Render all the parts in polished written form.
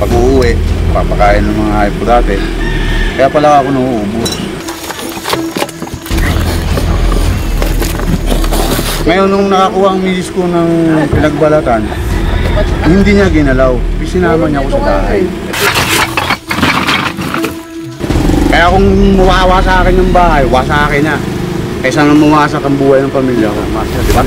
Pag uuwi, papakain ng mga hayop ko dati. Kaya pala ako nauubos. Ngayon nung nakakuha ang misis ko ng pinagbalatan, hindi niya ginalaw. Sinama niya ako sa bahay. Kaya kung muwawa sa akin yung bahay, wasa akin na. Kaysa nang muwasak ang buhay ng pamilya ko. Diba?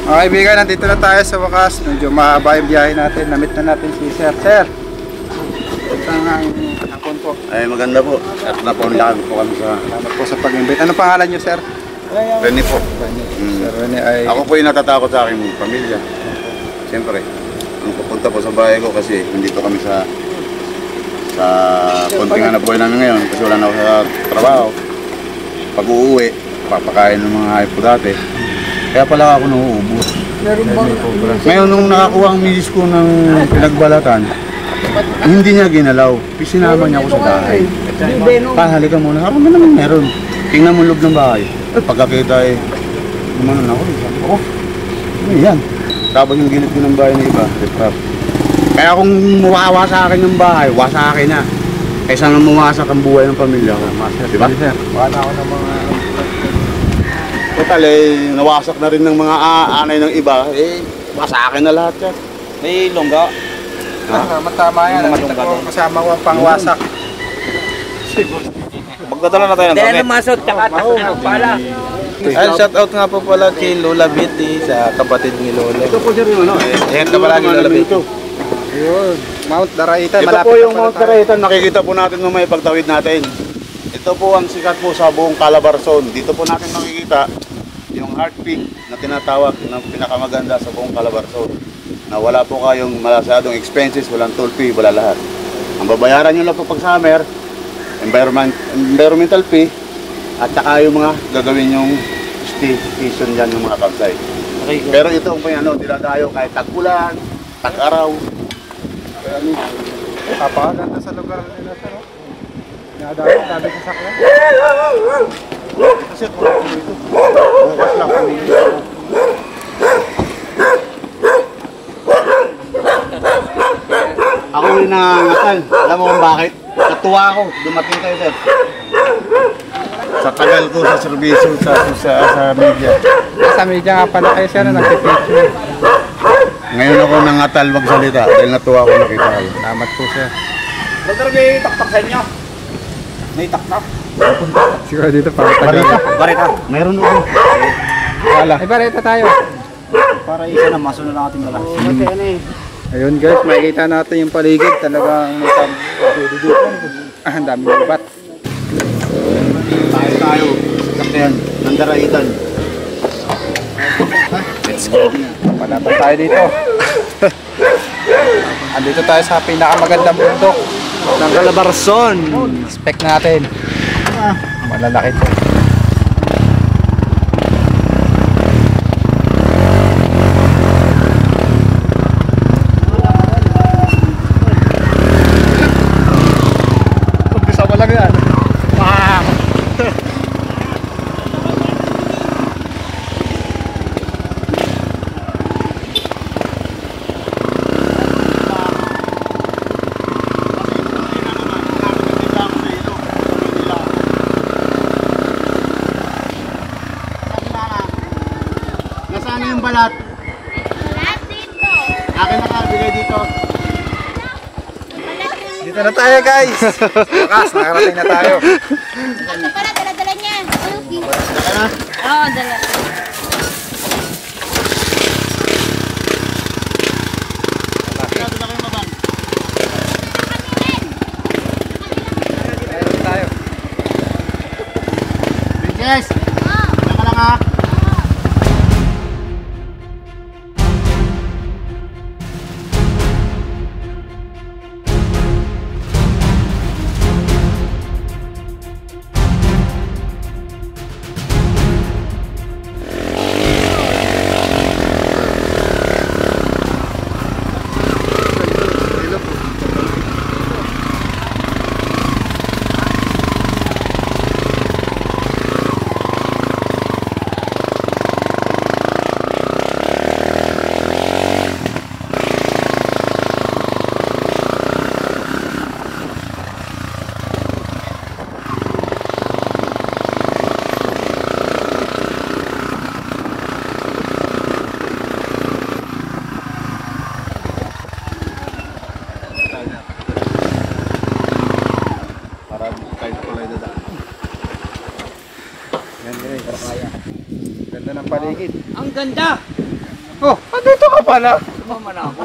Mga kaibigan, nandito na tayo sa wakas. Medyo mahaba yung biyahe natin. Namit na natin si Sir. Sir, ito ang hapon po. Ay maganda po. At napaunlakan po kami sa... Salamat po sa pag-invite. Ano pangalan niyo, Sir? Rene po. Rene. Sir Rene ay... Ako po yung natatakot sa aking pamilya. Siyempre, ang pupunta po sa bahay ko kasi nandito kami sa konting hanap buhay namin ngayon kasi wala na ako sa trabaho. Pag uuwi, papakain ng mga hayop ko dati. Kaya pala ako nauubos. Ngayon nung nakakuha ang misis ko ng pinagbalatan, hindi niya ginalaw. Sinama niya ako sa bahay. Halika muna. Ako na naman meron. Tingnan mo loob ng bahay. Pagkakita gumanon ako. Ano yan? Tapos yung gilid ko ng bahay ng iba, riprap. Kaya kung muwawa sa akin yung bahay, wasa akin na. Kaysa nang muwasak ang buhay ng pamilya ko. Diba? Wala ako ng mga... Total nawasak na rin ng mga anay ng iba. Wasa akin na lahat yan. May longga. Matama yan. Kasama ko ang pangwasak. Magdadala na tayo ng Dahil namasot, tsaka pala. Ay, shout out nga po pala kay Lola Betty sa kapatid ni Lola. Ito po sir yung ano. Ayan ka palagi Lola Betty. Ayun, Mount Daraitan. Ito po yung Mount Daraitan. Nakikita po natin nung may pagtawid natin. Ito po ang sikat po sa buong Calabarzon. Dito po natin makikita yung Heart Peak na tinatawag ng pinakamaganda sa buong Calabarzon. Na wala po kayong masyadong expenses, walang toll fee, wala lahat. Ang babayaran nyo lang po pag summer, environmental fee, at saka yung mga gagawin yung station dyan, yung mga campsite. Okay. Pero ito po yung dinadayo kahit tag-ulan, tag-araw. Napakaganda sa lugar nila, sir. Nadami, sabi sa sakyan. Kasi kulang po ito. Bukas lang po ito. Ako rin nangangatal. Alam mo kung bakit? Natuwa ako. Dumating kayo, sir. Sa tagal ko sa serbisyo sa media. Sa media nga pala kayo, sir, nagpipicture. Ngayon ako nangatal magsalita dahil natuwa ako nakita kayo. Salamat po, sir. Brother, may taktak sa inyo. May taktak. Siguro dito para Barita. Barita. Meron ako. Wala. Barita tayo. Para isa na masunod lang ating dala. Ayun guys, makikita natin yung paligid. Talagang may ang daming ubat. Tayo. Sakyan. Nandaraitan. Let's go. Palaban tayo dito. Andito tayo sa pinakamagandang bundok ng Calabarzon. Expect natin. Malalaki to. lahat? Lahat dito. Akin na bigay dito. Dito na tayo guys. Wakas, nakarating na tayo. Ito pala, dala-dala niya. Okay. Akin na. Oo, dala. Meron tayo. Princess! Saka lang ha. Ganda ng paligid. Ang ganda! Oh, andito ka pala. Mama na ako.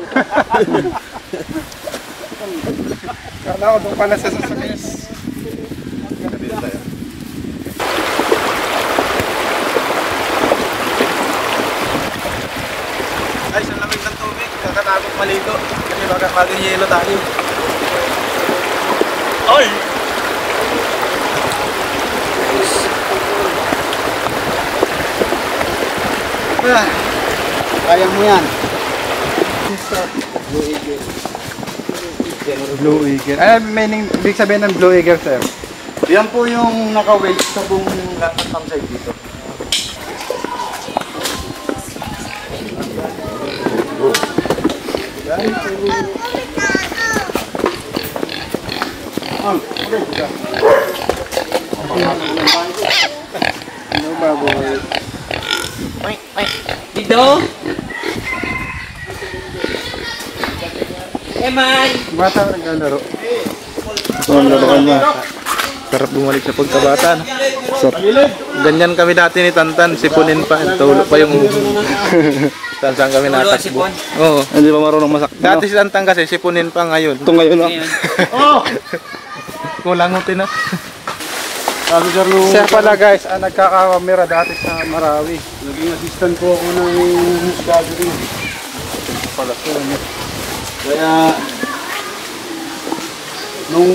Kala ko doon pala sa sasakyan. Ganda dito tayo. Ay, sa lamig ng tubig. Kakatagong maligo. Kasi baka maging yelo tayo. All! Ah, kaya mo yan. Blue Eagle. Ano meaning, ibig sabihin ng Blue Eagle, sir? Yan po yung naka-wait sa buong lahat ng campsite dito. Ano ba, boy? Dito! Eman! Bata ka naglalaro. Ang labakan niya. Sarap bumalik sa pagkabata. No? Ganyan kami dati ni Tantan. Sipunin pa. Tulo pa yung ulo. Saan kami natakbo. Oo. Hindi pa marunong masak. Dati si Tantan kasi sipunin pa ngayon. Ito ngayon, no? Kulangutin na. Sabi sir nung Siya pala guys, nagkakamera dati sa Marawi. naging assistant po ako ng gathering. Pala siya, no? Kaya nung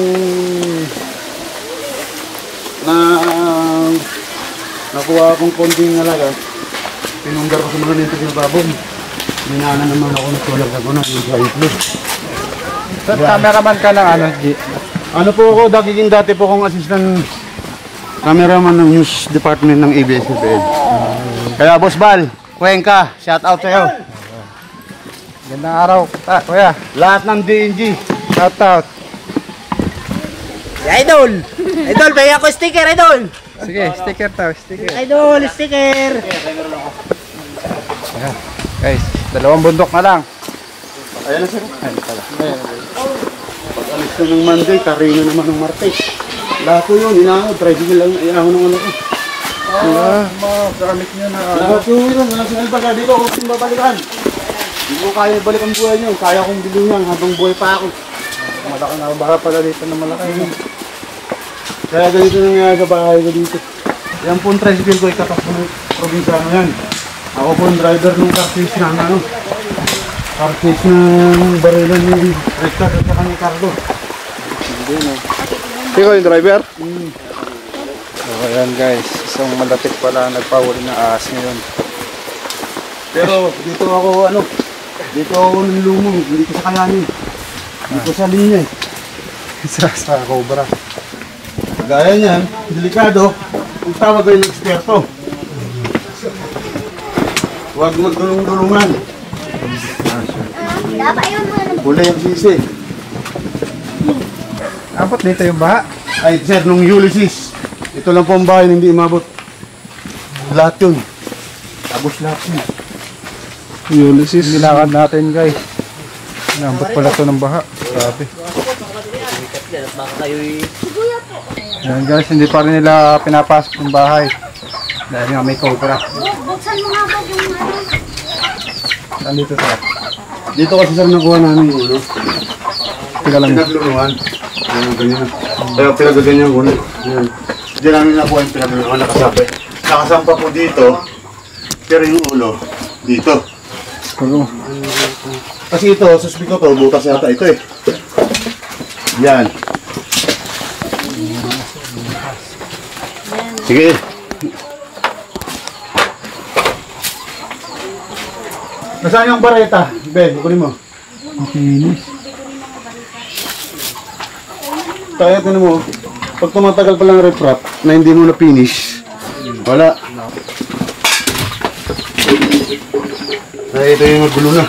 nakuha akong konting alaga, pinunggar ko sa mga nito pinababong. Minana naman ako nagtulag ako ng flight. Sir, cameraman ka ng ano, G? Ano po ako, dati po akong assistant cameraman ng news department ng ABS-CBN. Kaya Boss Bal, Cuenca, shout out sa'yo. Gandang araw, kuya. Lahat ng DNG. Shout out. Idol! Idol, may ako sticker, Idol! Sige, sticker tayo, sticker. Idol, sticker! Ayan. Guys, dalawang bundok na lang. Ayan na sir. Ayan pala. Pag alis ko ng Monday, karino naman ng Martes. Lahat ko yun, inaano, tricycle lang, inaano ng ano ko. Gamit nyo na Lahat ko yun, walang sinal baga, di ko ako babalikan. Hindi ko kaya balik ang buhay nyo, kaya kong bilungan habang buhay pa ako. malaki na baka pala dito na malaki. Kaya ganito nangyayari sa bahay ko dito. Yan po ang tricycle ko, ikatas ko ng probinsyano yan. Ako po ang driver ng carcase ng ano. Carcase ng barilan ni Rector at saka ni Carlo. Hindi no. Ikaw yung driver? So ayan guys, isang malapit pala nagpahuli ng ahas ngayon. Pero dito ako ano, dito ako ng lumong, hindi ko sa kayanin. Dito sa linya eh. Sa cobra. Gaya niyan, delikado, kung tawag kayo ng eksperto. Huwag magdulong-dulungan. Huli yung sisi. Abot dito yung baha. Ay sir, nung Ulysses, ito lang po ang bahay na hindi umabot. Lahat yun. Tapos lahat yun. Ulysses. Nilakad natin guys. Nambot pala to ng baha. Grabe. Yan guys, hindi pa rin nila pinapasok ng bahay. Dahil nga may cobra. Buksan mo nga po yung ano. Nandito sila. Dito kasi sir nakuha namin yung ulo. Teka lang. Pinagluluhan. Yung ganyan. Kaya pinagaganyan ko. Yan. Diyan namin nakuha yung pinagluluhan. Nakasampay. Nakasampa po dito. Pero yung ulo, dito. Kasi ito, suspect ko to, butas yata ito eh. Yan. Sige. Nasaan yung bareta? Ben, kunin mo. Makinis. Kaya tinan mo, pag tumatagal pa lang refrap na hindi mo na finish, wala. Ay, ito yung magulo na.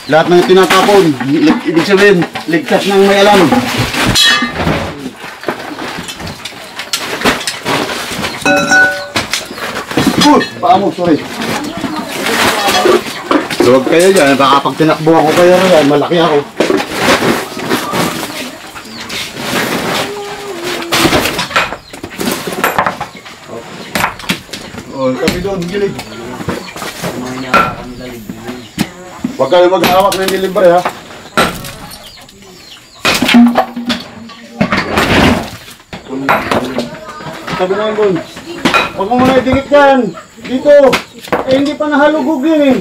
Lahat ng tinatapon, ibig sabihin, ligtas ng may alam. Paa mo, sorry. Huwag kayo dyan, baka pag tinakbo ako kayo yan, malaki ako. Oh, kami doon, gilid. Huwag kayo maghawak ng delivery ha. Sabi naman doon, huwag mo muna idingit yan. Dito, eh hindi pa nahalugog yun eh.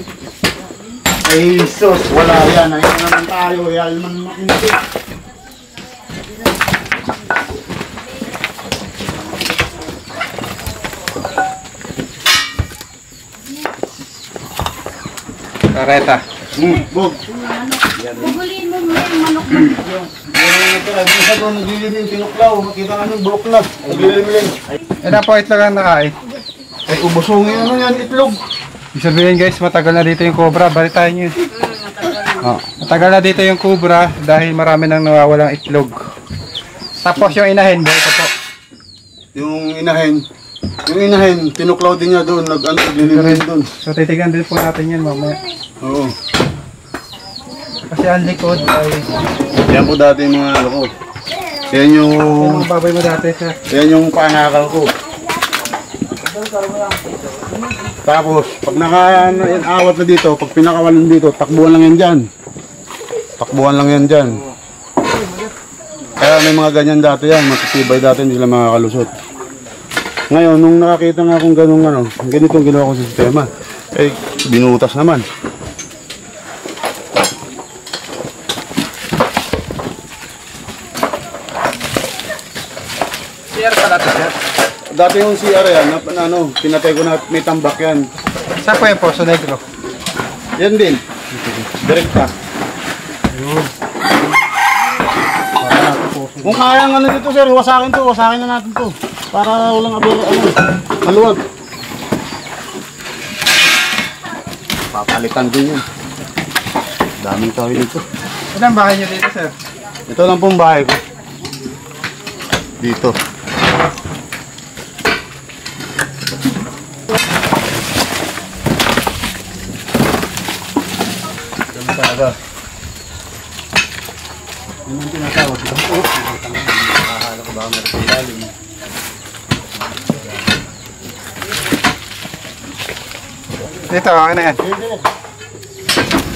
Ay sus, wala yan. Ayun naman tayo, yalman makinti. Kareta. Bog. Bubulin mo muna yung manok mo. Isa doon, naglililim yung tinuklaw. Makita ka ng bulok na. Naglililim. Ito po itlog ang nakain. Ay, ubusungin ano yan, itlog. Ibig sabihin guys, matagal na dito yung cobra. Balitaan nyo. Matagal na dito yung cobra dahil marami nang nawawalang itlog. Tapos yung inahin, buhay pa po. Yung inahin, tinuklaw din niya doon. Naglililim doon. So titigan din po natin yan mamaya. Oo. Kasi ang likod ay... Yan po dati yung mga ano ko. Yan yung... Yung mga baboy mo dati sir. Yan yung panakal ko. Tapos, pag naka-awat na dito, pag pinakawalan dito, takbuhan lang yan dyan. Takbuhan lang yan dyan. Kaya may mga ganyan dati yan, matitibay dati, hindi sila makakalusot. Ngayon, nung nakakita nga akong ganung ano, ganitong ginawa ko sa sistema, eh, binutas naman. CR pa dati sir. Dati yung CR yan, ano, pinatay ko na may tambak yan. Saan po yung Poso Negro? Yan din. Direkta. Kung kaya nga na dito sir, wasakin na natin to. Para walang abira, ano, maluwag. Papalitan din yun. Daming tao dito. Ilan bahay nyo dito sir? Ito lang pong bahay ko. Dito. Dami talaga. Yun ang tinatawag. Nakahala ko ba meron sa ilalim. Dito, okay na yan.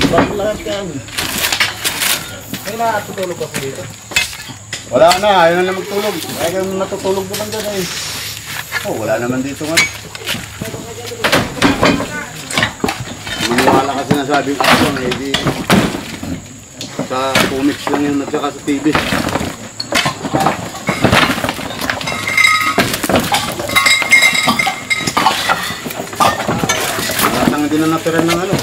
Bakit lahat yan? May nakatutulog ako dito. Wala na, ayaw na lang magtulog. Ayaw na natutulog naman dyan eh. Oh, wala naman dito nga. Maniwala kasi nasabing ako eh, di sa comics lang yun at saka sa TV. Lahat ang hindi na natira ng ano.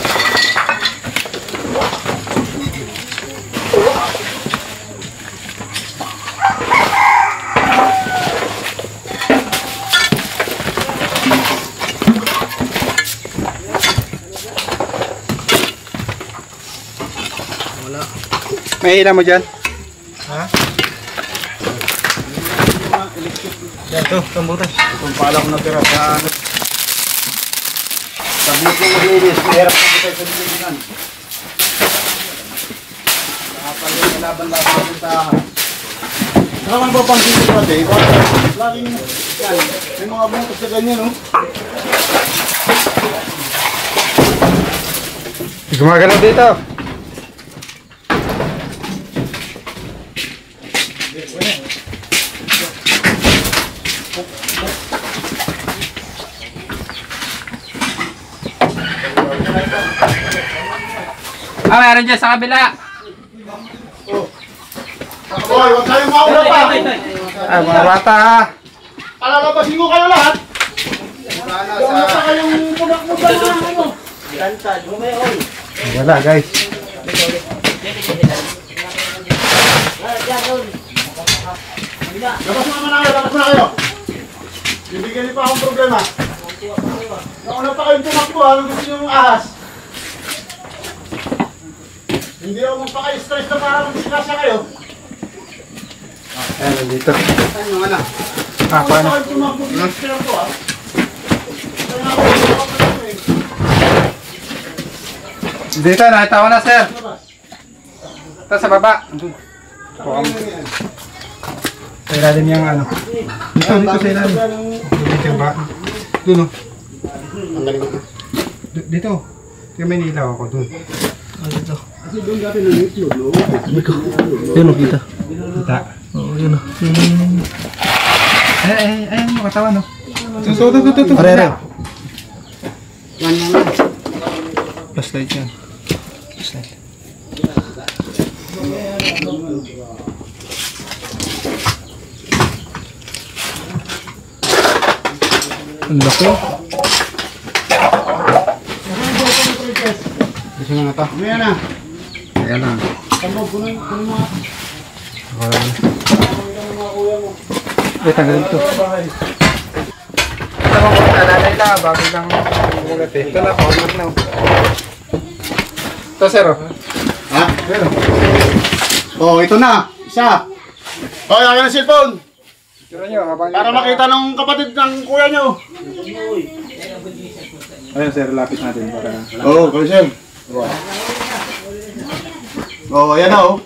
May hila mo dyan? Ha? Ito, tambutan. Itong pala ko natira sa ano. Sabi ko maglinis, mahirap na kita sa bilinan. Nakapal yung laban-laban ng tahan. Saka man ba pang dito pati? Laging yan, may mga butas na ganyan, no? Gumagalaw dito. Meron dyan sa kabila. Hoy, huwag kayong mauna pa! Ay, mga bata ha. Palalabasin ko kayo lahat! Huwag pa kayong pumakmutan na ano! Wala guys. Labas naman na kayo, labas na kayo! Bibigyan niyo pa akong problema. Nauna pa kayong tumakbo, anong gusto niyo yung ahas? Hindi ako magpaka-stress na para magsikasya kayo. Ayan, dito. Ano nga na? Paano? Nauna pa kayong tumakbo, binigyan ko ah. Kaya ako, hindi ako eh. Dito, nakita ko na sir. Ito sa baba. Andun. Sa ilalim yung ano. Dito sa ilalim. Dito ba? Doon o. Dito. Yung may nilaw ako doon. Dito. Kasi doon dati nang itlog, no? Yun o, kita. Kita. Oo, yun o. Ayan mo katawan no. Ito. Arere. Flashlight yan. Flashlight. Ang laki. Gusto nga na to. Ayan na. Ayan na. Tambog ko na yung mga... Tanggalin ito. Ito mo kung nalalay na, bago lang umulat eh. Ito na, paulat na. Ito sir oh. Ha? Oh, ito na. Isa. Oh, ayan ang cellphone. Tira nyo, habang Para makita ng kapatid ng kuya nyo. Ayun sir, lapit natin para... Oo, kami sir. Oh, ayan na oh.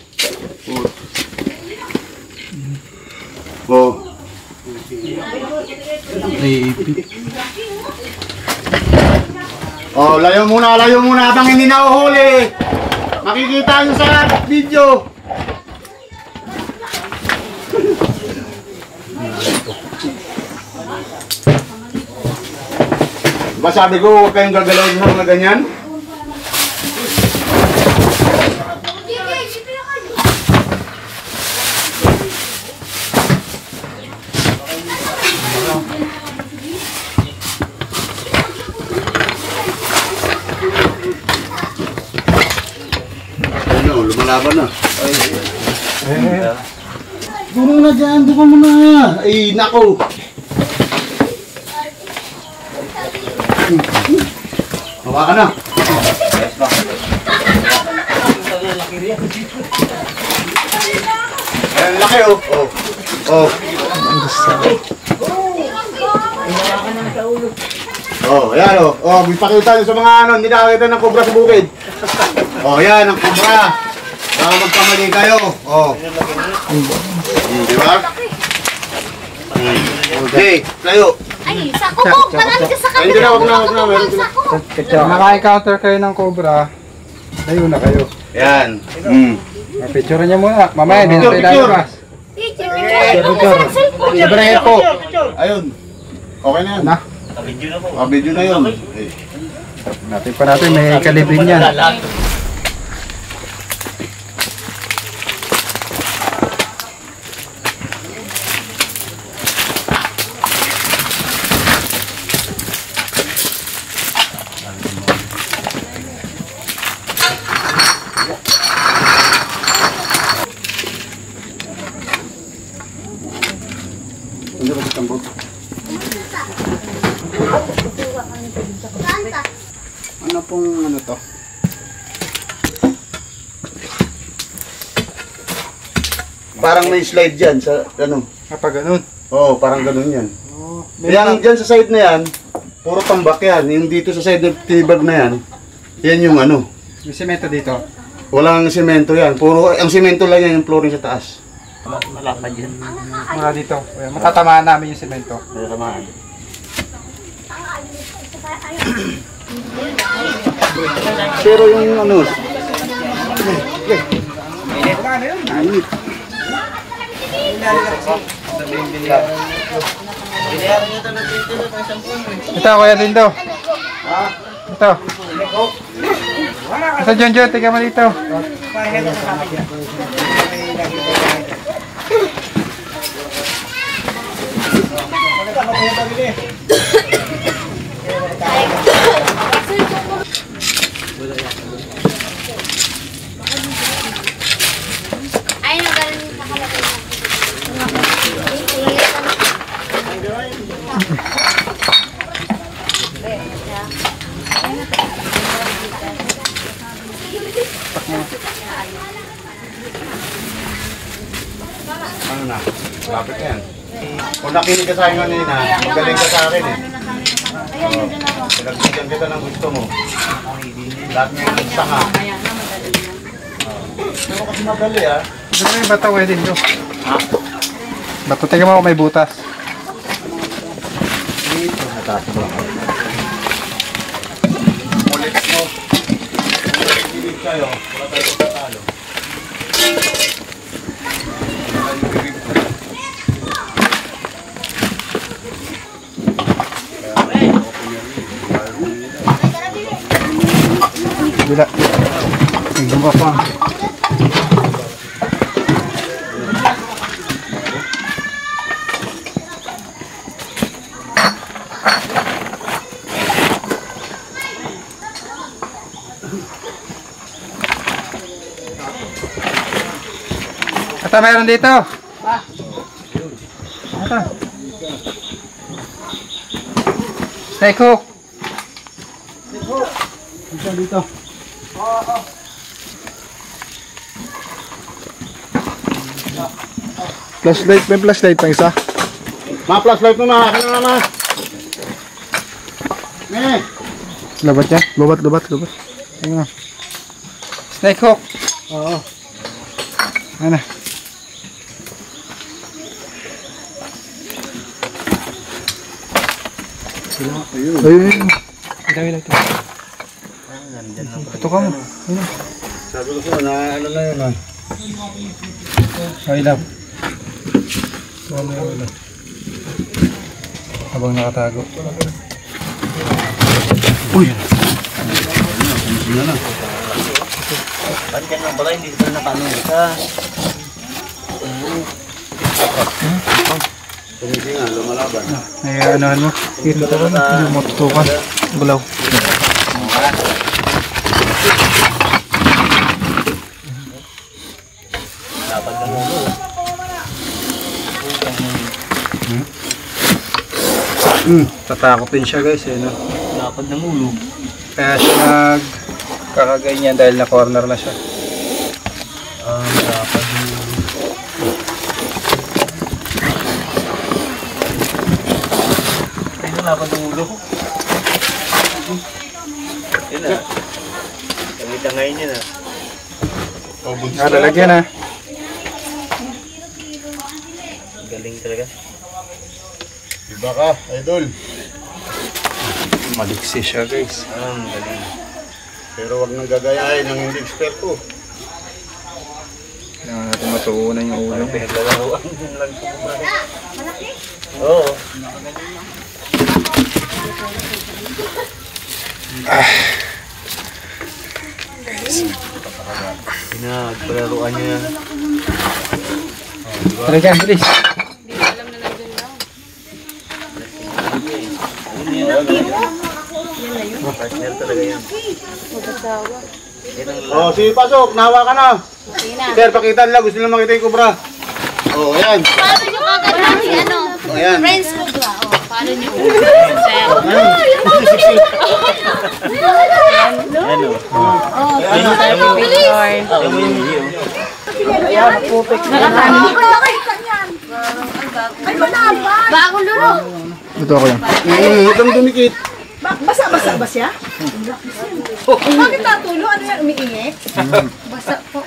Oh. Oh, layo muna habang hindi nahuhuli. Makikita nyo sa video. Diba sabi ko, huwag kayong gagalawin mo na ganyan? Ano, lumalaban na. Doon na dyan, doon ka muna. Ay, nako. Hawakan na. Ayan, laki oh. Oh. Oh, ayan oh. Oh, ipakita nyo sa mga ano, hindi nakakita ng kobra sa bukid. Oh, yan ang kobra. Baka magkamali kayo. Oh. Di ba? Okay, tayo. Ay, sako po! Marami ka sa Ay, hindi na, wag na. Meron sila. Kung naka-encounter kayo ng cobra, layo na kayo. Yan. Picture niya muna. Mamaya, hindi na tayo Picture. lalabas. Libre po. Ayun. Okay na yan. Na? Video na yun. Natin pa natin, may kalibrin yan. Hindi ba tambog? Ano pong ano to? Parang may slide dyan sa ano. Kapag ganun. Oo, parang ganun yan. Oh, Kaya dyan sa side na yan, Puro tambak yan. Yung dito sa side ng tibag na yan, yan yung ano. Yung semento dito. Walang semento yan. Puro, ang semento lang yan yung flooring sa taas. Malapad yun. Mula dito. Ayan, matatamaan namin yung semento. Malapad. Pero yung ano, Ito, Kuya Dindo. Ito. Ito, John John. Tingnan mo dito. Ay, nagaling nakalagay na. ano na, lapit na yan. Kung nakinig ka sa akin kanina, magaling ka sa akin eh. Pinagbigyan kita ng gusto mo. Lahat ng gusto nga. Pero kasi madali ah. Ito na yung bato, Kuya Dindo. Bato, tingnan mo kung may butas. Ulit mo. Ulit kayo. Wala tayo tatalo. Bila. Tingnan mo pa. Ito, meron dito. Ito. Snake hook. Dito, dito. Flashlight, may flashlight pang isa. Ma, flashlight mo ma. Akin na ma. Me. Labat yan. Lubat. Ayun. Snake hook. Oo. Ano? Ayun. Ito. Ito ka mo. Ayun. Sabi ko sa'yo na ano na yun ah. Okay lang. Habang nakatago. Uy! Sino na? Ba't ganun pala, hindi ko na paano ka. Tumisingan, lumalaban. May anuhan mo. Ito ka na. Hindi mo tutukan. Bulaw. Dapat na mo. Tatakot din siya guys. Eh, no? Dapat na mulo. Kaya siya nagkakaganyan dahil na corner na siya. Dapat na mulo. Ay, dapat na mulo. Yun na. Kamita ngayon yun ah. O, buntis Lalagyan na. Galing talaga. Iba ka, idol. Maliksi siya guys. Galing. Pero wag nang gagayahin ng hindi eksperto. Kailangan natin matuunan yung ulo. Pinaglalaroan din lang sa mga. Oo. Pinagpalaruan niya. Lalagyan, bilis. Partner talaga yan. Oh, sige pasok, nahawa ka na. Sige na. Sir, pakita nila, gusto nila makita yung kubra. Oh, ayan. Paano nyo agad natin ano? Ayan. Friends ko ba? Oh, paano nyo? Ano? Bagong lulo. Ito ako yan. Itong dumikit. Basa-basa ba siya? Bakit natulo? Ano yan? Umiingit? Basa po.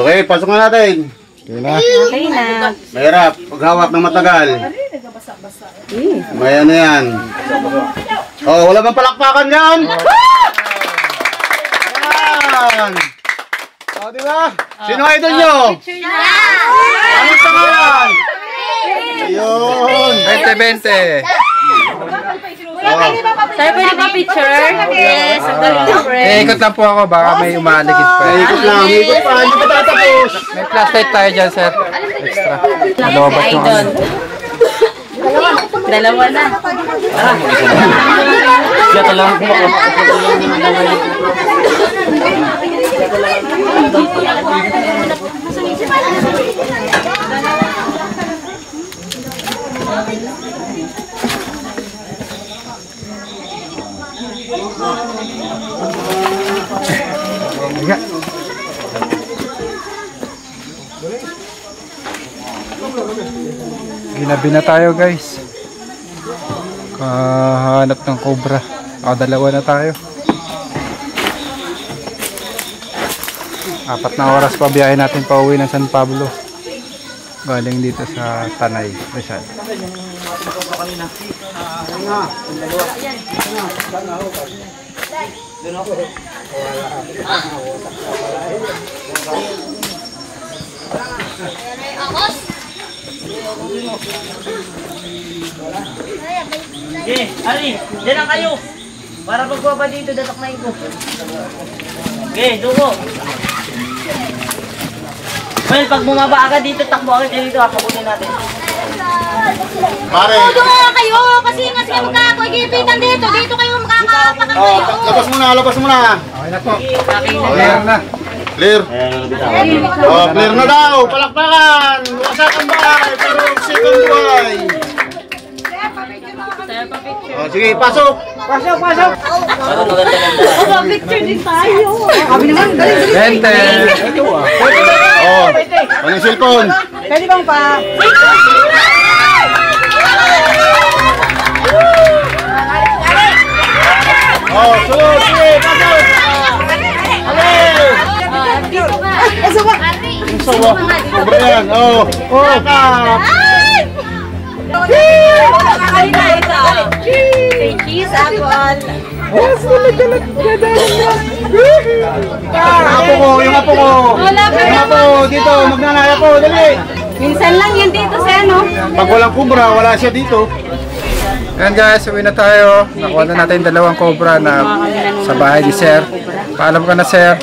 Okay, pasok na natin. Okay na. Okay na. Mahirap. Paghawak ng matagal. May ano yan. Oh, wala bang palakpakan dyan? Yan. Oh, di ba? Sino idol nyo? Anong pangalan? Ayun. 20-20. Sir, pwede pa picture? Yes, ang galing na friend. Ikot lang po ako, baka may umaligid pa. Ikot lang, ikot pa. Hindi pa tatapos. May flashlight tayo dyan, sir. Extra. Nalobas yung ano. Dalawa na. Higa. Ginabi na tayo, guys. Kahanap ng cobra. Dalawa na tayo. 4 na oras pa biyahe natin pa uwi ng San Pablo. Galing dito sa Tanay, Rizal. Okay, Ali, dyan lang kayo. Para pagbaba dito, dataknain ko. Okay, dugo. Well, pag bumaba agad dito, takbo agad kayo dito, akabutin natin. Pare. Doon nga kayo, kasi nga sila magkakagipitan dito. Dito kayo Oh, makakapakakayo. labas muna, labas muna. Okay na po. Clear na. Clear. Oh, clear na daw. Palakpakan. Wasakan bahay. Pero second buhay. Oh, sige, pasok. Para maganda-ganda. Picture din tayo. 20. Oh, ano yung cellphone? Pwede bang pa? Oh, sulod, sige, pasok. Dito ka. Ari. Sawa. Cobra yan. Oh, kakap. Cheese, apple. Apo ko, yung apo ko. Yung apo, dito, magnanaya po, dali. Minsan lang yan dito sa ano. Pag walang kubra, wala siya dito. Ayan guys, uwi na tayo. Nakuha na natin 2 cobra na sa bahay ni Sir. Paalam ka na, Sir.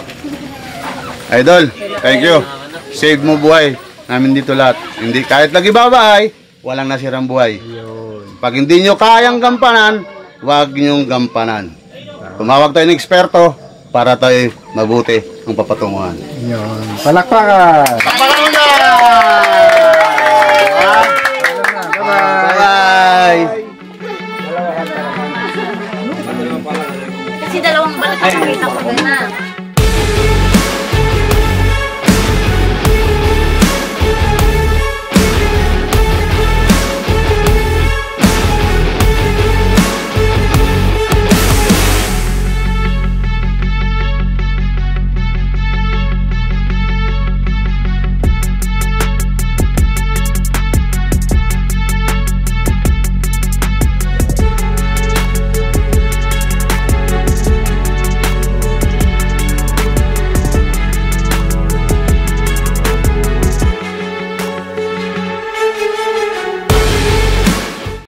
Idol, thank you. Save mo buhay namin dito lahat. Hindi, kahit lagi babay, walang nasirang buhay. Pag hindi nyo kayang gampanan, huwag nyong gampanan. Tumawag tayo ng eksperto para tayo mabuti ang papatunguhan. Yun. Palakpakan! Bye-bye! Kasi dalawang balat ang nakita ko na.